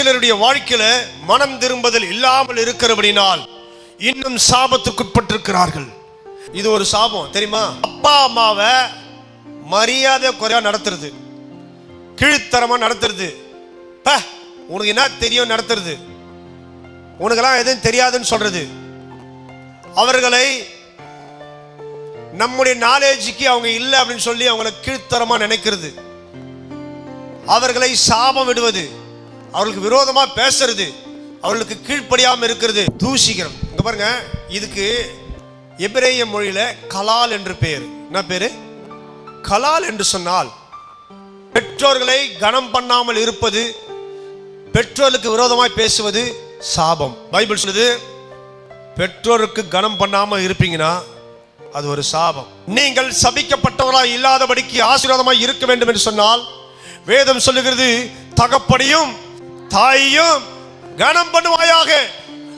சிலருடைய வாழ்க்கையில மனம் திரும்புதல் இல்லாமல் இருக்கிறபடினால் இன்னும் சாபத்துக்குட்பட்டிருக்கிறார்கள். இது ஒரு சாபம் தெரியுமா? அப்பா அம்மாவை மரியாதை குறைவா நடத்துறது, கீழ்த்தரமா நடத்துறது, உனக்கு என்ன தெரியும் நடத்துறது, உனக்கெல்லாம் எதுவும் தெரியாதுன்னு சொல்றது, அவர்களை நம்முடைய நாலேஜுக்கு அவங்க இல்லை அப்படின்னு சொல்லி அவங்களை கீழ்த்தரமா நினைக்கிறது, அவர்களை சாபம் விடுவது, அவர்களுக்கு விரோதமா பேசுறது, அவர்களுக்கு கீழ்ப்படியாம இருக்கிறது, தூஷிக்கிறது. இங்க பாருங்க, இதுக்கு எபிரேய மொழியில கலால் என்று பெயர். என்ன பேரு? கலால் என்று சொன்னால் பெற்றோர்களை கனம் பண்ணாமல் இருப்பது, பெற்றோருக்கு விரோதமாய் பேசுவது சாபம். பைபிள் சொல்லுது, பெற்றோருக்கு கனம் பண்ணாமல் இருப்பீங்கன்னா அது ஒரு சாபம். நீங்கள் சபிக்கப்பட்டவராய் இல்லாதபடிக்கு ஆசீர்வாதமாய் இருக்க வேண்டும் என்று சொன்னால் வேதம் சொல்லுகிறது, தகப்பனையும் தாயையும் கனம் பண்ணுவாயாக.